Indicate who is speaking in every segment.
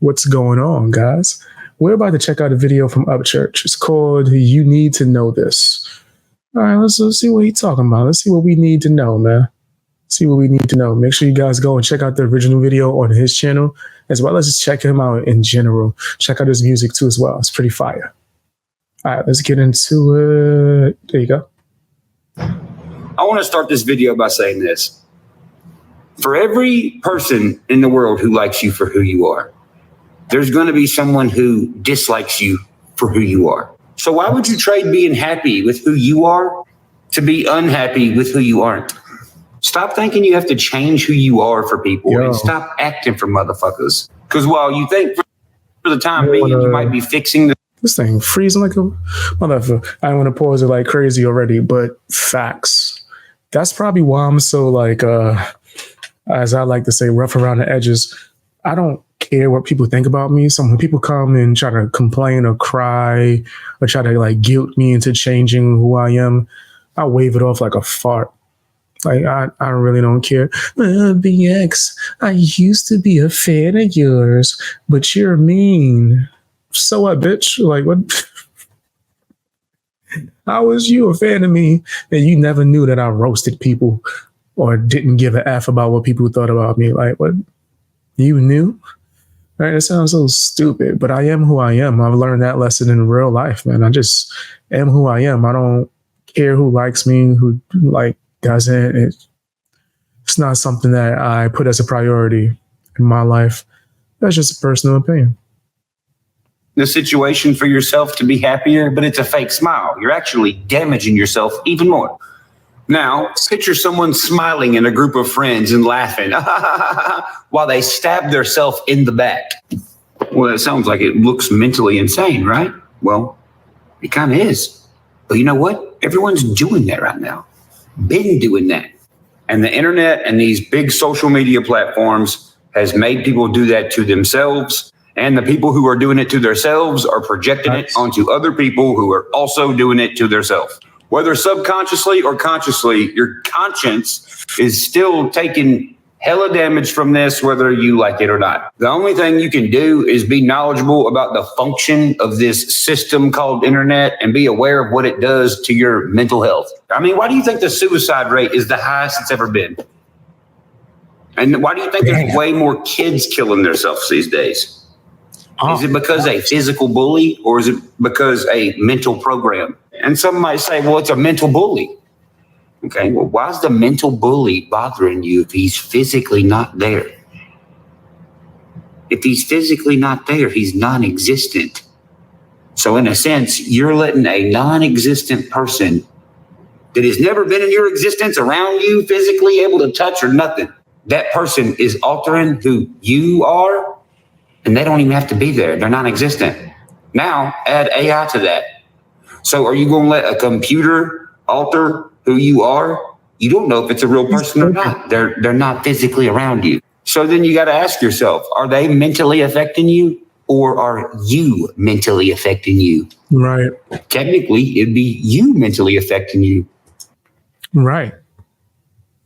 Speaker 1: What's going on, guys? We're about to check out a video from Upchurch. It's called You Need to Know This. All right, let's see what he's talking about. Let's see what we need to know, man. See what we need to know. Make sure you guys go and check out the original video on his channel, as well as just check him out in general. Check out his music too as well. It's pretty fire. All right, let's get into it. There you go.
Speaker 2: I want to start this video by saying this. For every person in the world who likes you for who you are, there's going to be someone who dislikes you for who you are. So why would you trade being happy with who you are to be unhappy with who you aren't? Stop thinking you have to change who you are for people and stop acting for motherfuckers. Because while you think for the time being you might be fixing
Speaker 1: this thing freezing like a motherfucker. I want to pause it like crazy already, but facts. That's probably why I'm so like, as I like to say, rough around the edges. I don't care what people think about me. So when people come and try to complain or cry or try to like guilt me into changing who I am, I wave it off like a fart. Like, I really don't care. BX, I used to be a fan of yours, but you're mean. So what, bitch? Like, what? How was you a fan of me and you never knew that I roasted people or didn't give a F about what people thought about me? Like, what? You knew? Right? It sounds so stupid, but I am who I am. I've learned that lesson in real life, man. I just am who I am. I don't care who likes me, who like doesn't. It's not something that I put as a priority in my life. That's just a personal opinion.
Speaker 2: The situation for yourself to be happier, but it's a fake smile. You're actually damaging yourself even more. Now, picture someone smiling in a group of friends and laughing while they stab themselves in the back. Well, it sounds like it looks mentally insane, right? Well, it kind of is. But you know what? Everyone's doing that right now. Been doing that. And the internet and these big social media platforms has made people do that to themselves. And the people who are doing it to themselves are projecting it onto other people who are also doing it to themselves. Whether subconsciously or consciously, your conscience is still taking hella damage from this, whether you like it or not. The only thing you can do is be knowledgeable about the function of this system called internet and be aware of what it does to your mental health. I mean, why do you think the suicide rate is the highest it's ever been? And why do you think there's way more kids killing themselves these days? Is it because a physical bully or is it because a mental program? And some might say, well, it's a mental bully. Okay, well, why is the mental bully bothering you if he's physically not there? If he's physically not there, he's non-existent. So in a sense, you're letting a non-existent person that has never been in your existence around you, physically able to touch or nothing, that person is altering who you are, and they don't even have to be there. They're non-existent. Now, add AI to that. So are you going to let a computer alter who you are? You don't know if it's a real person or not. They're not physically around you. So then you got to ask yourself, are they mentally affecting you or are you mentally affecting you?
Speaker 1: Right.
Speaker 2: Technically, it'd be you mentally affecting you.
Speaker 1: Right.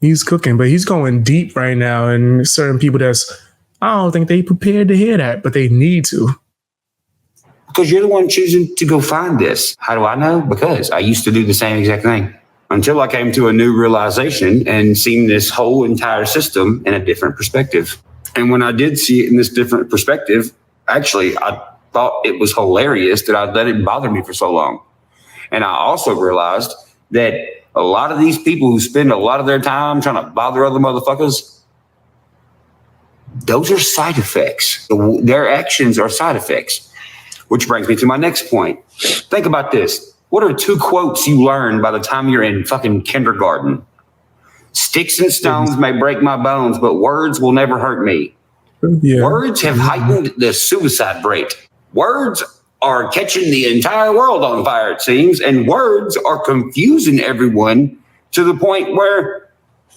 Speaker 1: He's cooking, but he's going deep right now. And certain people I don't think they prepared to hear that, but they need to.
Speaker 2: Because you're the one choosing to go find this. How do I know? Because I used to do the same exact thing until I came to a new realization and seen this whole entire system in a different perspective. And when I did see it in this different perspective, actually, I thought it was hilarious that I let it bother me for so long. And I also realized that a lot of these people who spend a lot of their time trying to bother other motherfuckers, those are side effects. Their actions are side effects. Which brings me to my next point. Think about this. What are two quotes you learn by the time you're in fucking kindergarten? Sticks and stones may break my bones, but words will never hurt me. Yeah. Words have heightened the suicide rate. Words are catching the entire world on fire, it seems, and words are confusing everyone to the point where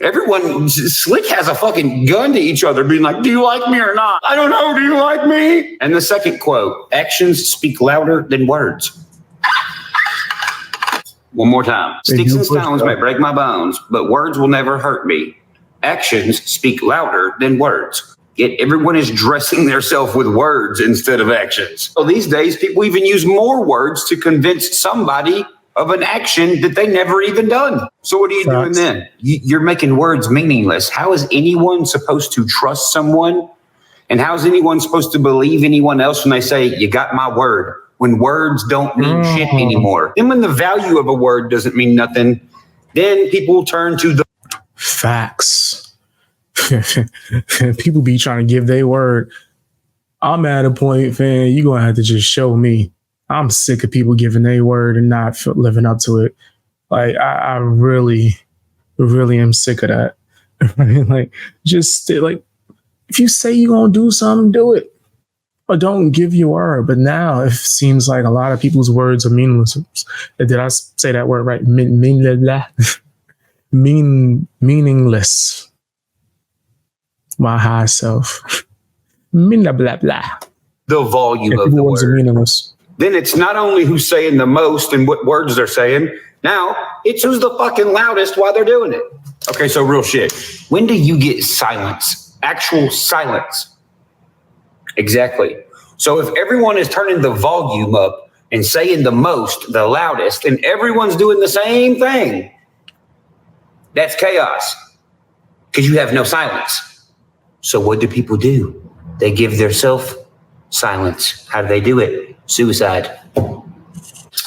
Speaker 2: everyone slick has a fucking gun to each other being like, do you like me or not? I don't know. Do you like me? And the second quote, actions speak louder than words. One more time. Sticks and stones may break my bones, but words will never hurt me. Actions speak louder than words. Yet everyone is dressing themselves with words instead of actions. So these days, people even use more words to convince somebody of an action that they never even done. So what are you doing then? You're making words meaningless. How is anyone supposed to trust someone? And how is anyone supposed to believe anyone else when they say, you got my word, when words don't mean shit anymore? Then when the value of a word doesn't mean nothing, then people turn to the
Speaker 1: facts. People be trying to give their word. I'm at a point, fam, you're going to have to just show me. I'm sick of people giving their word and not living up to it. Like, I really, really am sick of that. Like, just like, if you say you're going to do something, do it. Or don't give your word. But now it seems like a lot of people's words are meaningless. Did I say that word right? Meaningless. My high self. Blah, blah, blah.
Speaker 2: The volume of the
Speaker 1: words are
Speaker 2: word.
Speaker 1: Meaningless.
Speaker 2: Then it's not only who's saying the most and what words they're saying. Now it's who's the fucking loudest while they're doing it. Okay, so real shit. When do you get silence? Actual silence. Exactly. So if everyone is turning the volume up and saying the most, the loudest, and everyone's doing the same thing, that's chaos because you have no silence. So what do people do? They give themselves silence. How do they do it? Suicide.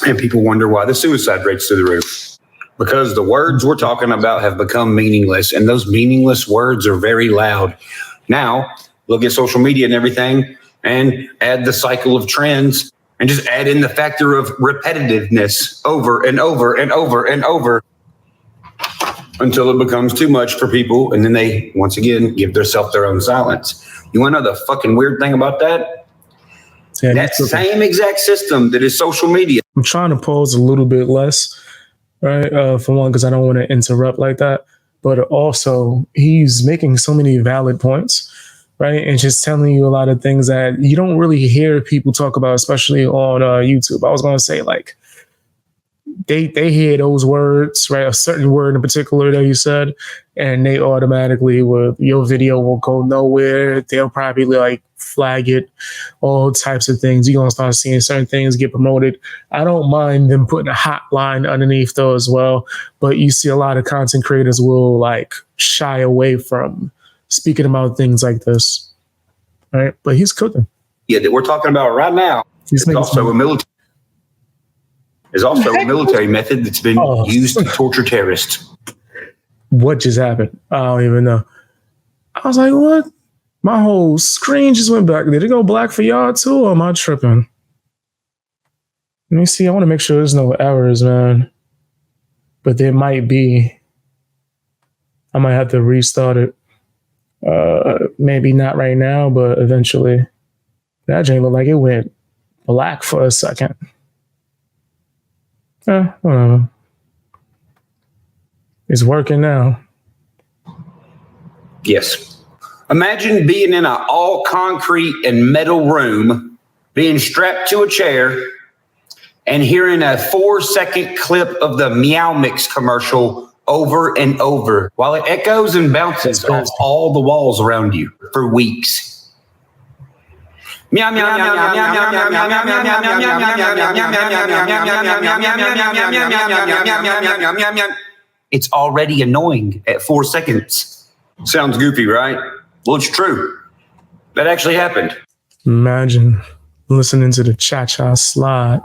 Speaker 2: And people wonder why the suicide rate's through the roof. Because the words we're talking about have become meaningless, and those meaningless words are very loud. Now, look at social media and everything, and add the cycle of trends, and just add in the factor of repetitiveness over and over and over and over until it becomes too much for people, and then they, once again, give themselves their own silence. You want to know the fucking weird thing about that? Yeah, that same exact system that is social media.
Speaker 1: I'm trying to pause a little bit less, right? For one, because I don't want to interrupt like that. But also, he's making so many valid points, right? And just telling you a lot of things that you don't really hear people talk about, especially on YouTube. I was going to say, like, they hear those words, right? A certain word in particular that you said, and they automatically your video will go nowhere. They'll probably like flag it, all types of things. You're gonna start seeing certain things get promoted. I don't mind them putting a hotline underneath though as well, but you see a lot of content creators will like shy away from speaking about things like this, right? But he's cooking.
Speaker 2: Yeah, that we're talking about right now. It's also a military. Is also a military method that's been used to torture terrorists.
Speaker 1: What just happened? I don't even know. I was like, what? My whole screen just went black. Did it go black for y'all too, or am I tripping? Let me see. I want to make sure there's no errors, man. But there might be. I might have to restart it. Maybe not right now, but eventually. That jank looked like it went black for a second. Whatever. It's working now.
Speaker 2: Yes. Imagine being in an all concrete and metal room, being strapped to a chair, and hearing a 4-second clip of the Meow Mix commercial over and over while it echoes and bounces off all the walls around you for weeks. Meow meow meow meow meow meow meow meow meow meow meow meow meow meow meow. It's already annoying at 4 seconds. Sounds goofy, right? Well, it's true. That actually happened.
Speaker 1: Imagine listening to the cha-cha slide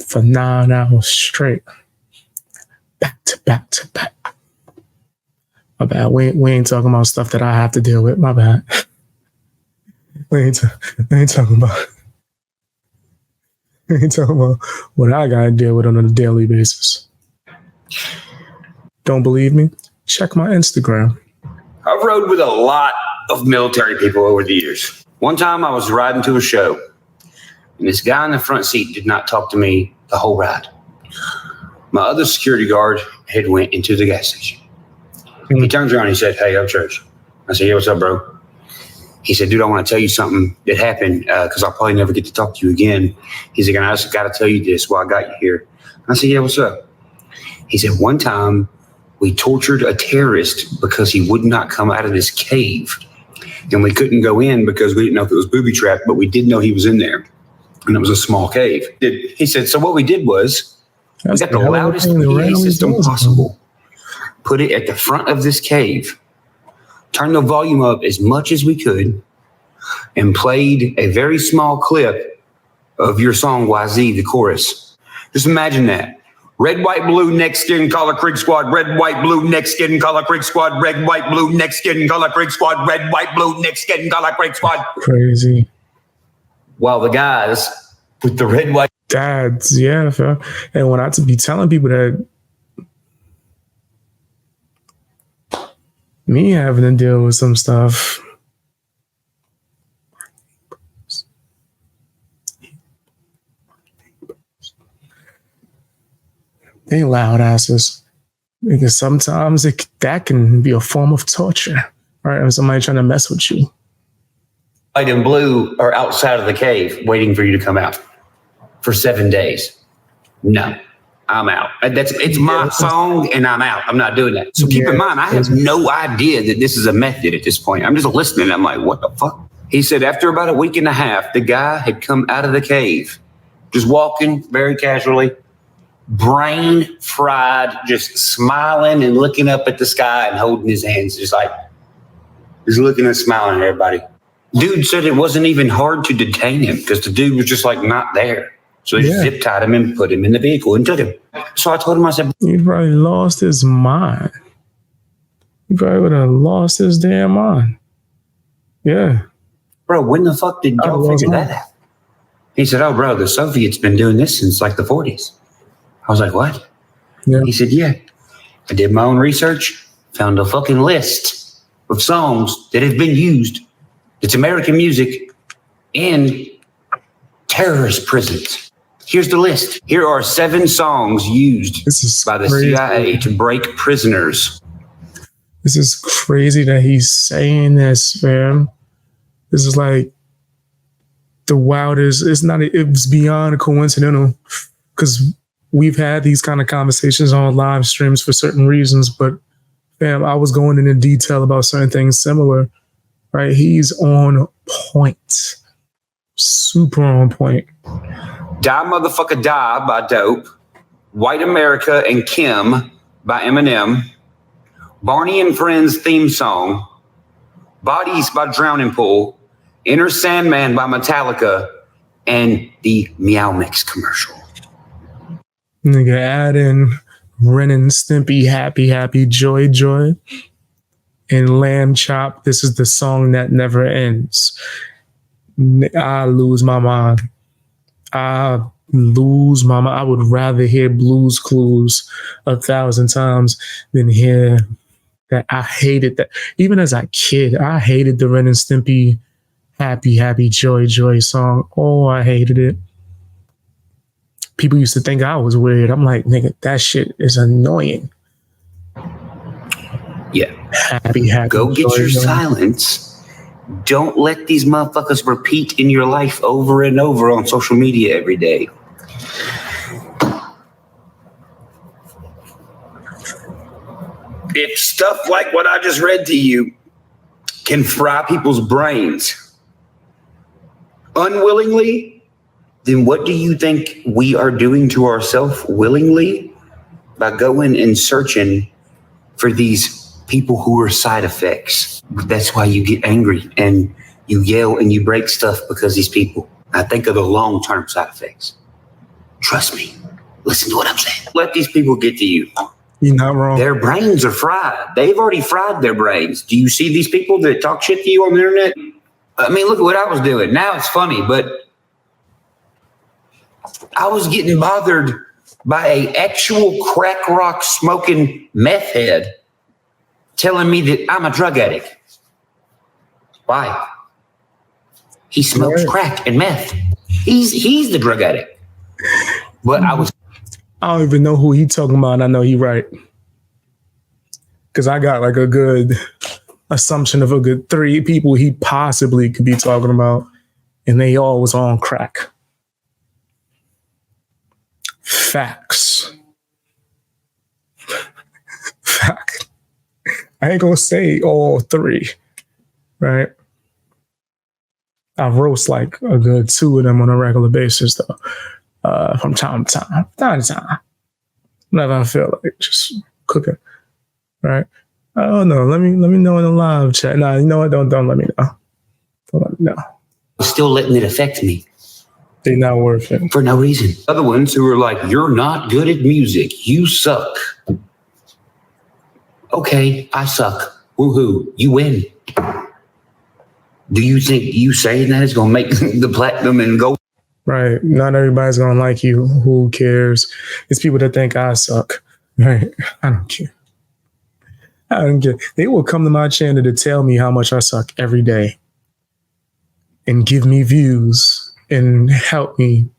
Speaker 1: for 9 hours straight. Back to back to back. My bad. We ain't talking about stuff that I have to deal with. My bad. We ain't talking about what I gotta deal with on a daily basis. Don't believe me? Check my Instagram.
Speaker 2: I've rode with a lot of military people over the years. One time I was riding to a show, and this guy in the front seat did not talk to me the whole ride. My other security guard had went into the gas station. He turns around and he said, "Hey, Upchurch." I said, "Yeah, what's up, bro?" He said, "Dude, I want to tell you something that happened because I'll probably never get to talk to you again." He's like, "I just got to tell you this while I got you here." I said, "Yeah, what's up?" He said, "One time We tortured a terrorist because he would not come out of this cave. And we couldn't go in because we didn't know if it was booby trapped, but we did know he was in there. And it was a small cave. He said, so what we did was, we got the loudest PA system possible, put it at the front of this cave, turned the volume up as much as we could, and played a very small clip of your song, YZ, the chorus. Just imagine that. Red, white, blue, neck, skin, collar, Creek Squad. Red, white, blue, neck, skin, collar, Creek Squad. Red, white, blue, neck, skin, collar, Creek Squad. Red, white, blue, neck, skin, collar, Creek Squad.
Speaker 1: Crazy.
Speaker 2: While the guys with the red, white.
Speaker 1: Dads, yeah. Fam. And when I be telling people that me having to deal with some stuff, they loud asses. Because sometimes that can be a form of torture, right? When somebody trying to mess with you.
Speaker 2: White and blue are outside of the cave waiting for you to come out for 7 days. No, I'm out. It's my song and I'm out. I'm not doing that. So keep in mind, I have no idea that this is a method at this point. I'm just listening. I'm like, what the fuck? He said after about a week and a half, the guy had come out of the cave, just walking very casually, brain fried, just smiling and looking up at the sky and holding his hands, just looking and smiling at everybody. Dude said it wasn't even hard to detain him because the dude was just like not there. So they zip tied him and put him in the vehicle and took him. So I told him, I said,
Speaker 1: he probably lost his mind. He probably would have lost his damn mind. Yeah.
Speaker 2: Bro, when the fuck did y'all figure that out? He said, oh, bro, the Soviets been doing this since like the 40s. I was like, what? Yeah. He said, yeah. I did my own research, found a fucking list of songs that have been used. It's American music in terrorist prisons. Here's the list. Here are 7 songs used by the CIA to break prisoners.
Speaker 1: This is crazy that he's saying this, fam. This is like the wildest. It's beyond coincidental because we've had these kind of conversations on live streams for certain reasons, but fam, I was going into detail about certain things similar, right? He's on point. Super on point.
Speaker 2: Die Motherfucker Die by Dope. White America and Kim by Eminem. Barney and Friends theme song. Bodies by Drowning Pool. Inner Sandman by Metallica. And the Meow Mix commercial.
Speaker 1: Nigga, add in Ren and Stimpy, Happy, Happy, Joy, Joy. And Lamb Chop, This Is the Song That Never Ends. I lose my mind. I would rather hear Blues Clues 1,000 times than hear that. I hated that. Even as a kid, I hated the Ren and Stimpy Happy, Happy, Joy, Joy song. Oh, I hated it. People used to think I was weird. I'm like, nigga, that shit is annoying.
Speaker 2: Yeah.
Speaker 1: Happy, happy.
Speaker 2: Go get your silence. Don't let these motherfuckers repeat in your life over and over on social media every day. If stuff like what I just read to you can fry people's brains unwillingly, then what do you think we are doing to ourselves willingly by going and searching for these people who are side effects? That's why you get angry and you yell and you break stuff, because these people, I think of the long-term side effects. Trust me. Listen to what I'm saying. Let these people get to you.
Speaker 1: You're not wrong.
Speaker 2: Their brains are fried. They've already fried their brains. Do you see these people that talk shit to you on the internet? I mean, look at what I was doing. Now it's funny, but I was getting bothered by a actual crack rock smoking meth head telling me that I'm a drug addict. Why? He smokes crack and meth. He's the drug addict. But I
Speaker 1: don't even know who he talking about. And I know he right. Because I got like a good assumption of a good 3 people he possibly could be talking about. And they all was on crack. Facts. I ain't gonna say all three, right? I roast like a good two of them on a regular basis, though. From time to time, whenever I feel like just cooking, right? Oh no, let me know in the live chat. Nah, you know what? Don't let me know. Don't let me know.
Speaker 2: Still letting it affect me.
Speaker 1: They're not worth it.
Speaker 2: For no reason. Other ones who are like, you're not good at music. You suck. Okay, I suck. Woohoo, you win. Do you think you saying that is going to make the platinum and gold?
Speaker 1: Right. Not everybody's going to like you. Who cares? It's people that think I suck. Right. I don't care. I don't care. They will come to my channel to tell me how much I suck every day and give me views and help me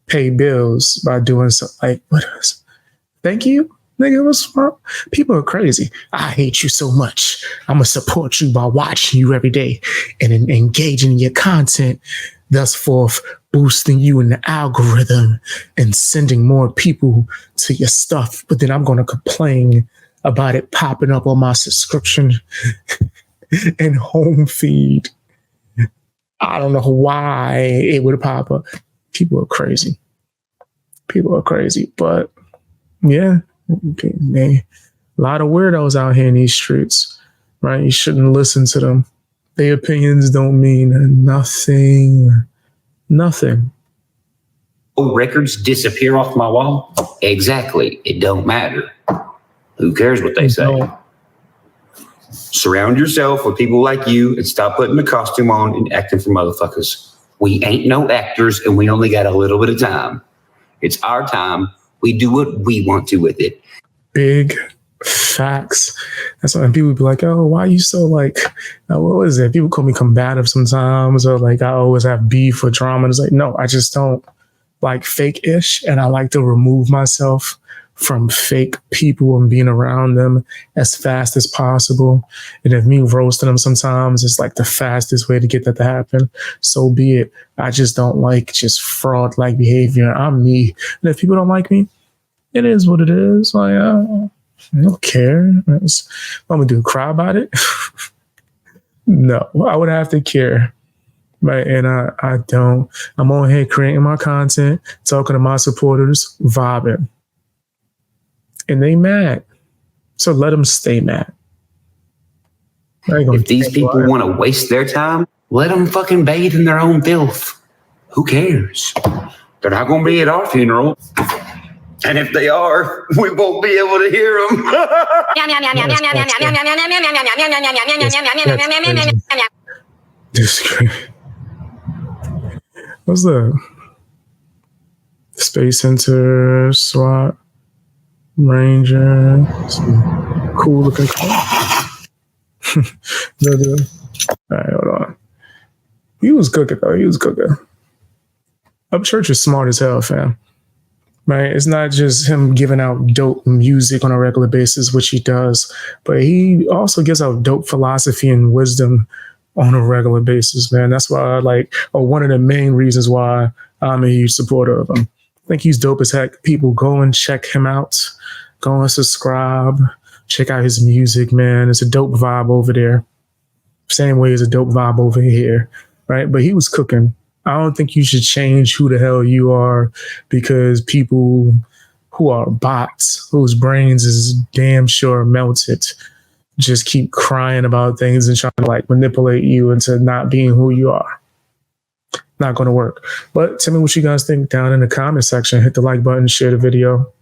Speaker 1: pay bills by doing something like, what is? Thank you. Nigga, what's wrong? People are crazy. I hate you so much. I'm going to support you by watching you every day and engaging in your content, thus forth boosting you in the algorithm and sending more people to your stuff. But then I'm going to complain about it popping up on my subscription and home feed. I don't know why it would pop up. People are crazy. People are crazy. But yeah. Okay, a lot of weirdos out here in these streets, right? You shouldn't listen to them. Their opinions don't mean nothing. Nothing.
Speaker 2: Oh, records disappear off my wall? Exactly. It don't matter. Who cares what they say?
Speaker 1: Don't.
Speaker 2: Surround yourself with people like you and stop putting the costume on and acting for motherfuckers. We ain't no actors and we only got a little bit of time. It's our time. We do what we want to with it.
Speaker 1: Big facts. That's why people be like, oh, why are you so like, what was it? People call me combative sometimes, or like I always have beef or drama. And it's like, no, I just don't like fake-ish. And I like to remove myself from fake people and being around them as fast as possible. And if me roasting them sometimes is like the fastest way to get that to happen, so be it. I just don't like just fraud-like behavior. I'm me. And if people don't like me, it is what it is. Like, I don't care. What I'm gonna do, cry about it? No, I would have to care. Right. And I don't. I'm on here creating my content, talking to my supporters, vibing. And they mad. So let them stay mad.
Speaker 2: If these people want to waste their time, let them fucking bathe in their own filth. Who cares? They're not going to be at our funeral. And if they are, we won't be able to hear them.
Speaker 1: What's the Space Center, SWAT, Ranger, some cool looking car. All right, hold on. He was cooking though. He was cooking. Upchurch is smart as hell, fam. Right? It's not just him giving out dope music on a regular basis, which he does, but he also gives out dope philosophy and wisdom on a regular basis, man. That's why I like, or one of the main reasons why I'm a huge supporter of him. I think he's dope as heck. People go and check him out. Go and subscribe. Check out his music, man. It's a dope vibe over there. Same way as a dope vibe over here, right? But he was cooking. I don't think you should change who the hell you are because people who are bots, whose brains is damn sure melted, just keep crying about things and trying to like manipulate you into not being who you are. Not going to work. But tell me what you guys think down in the comment section. Hit the like button, share the video.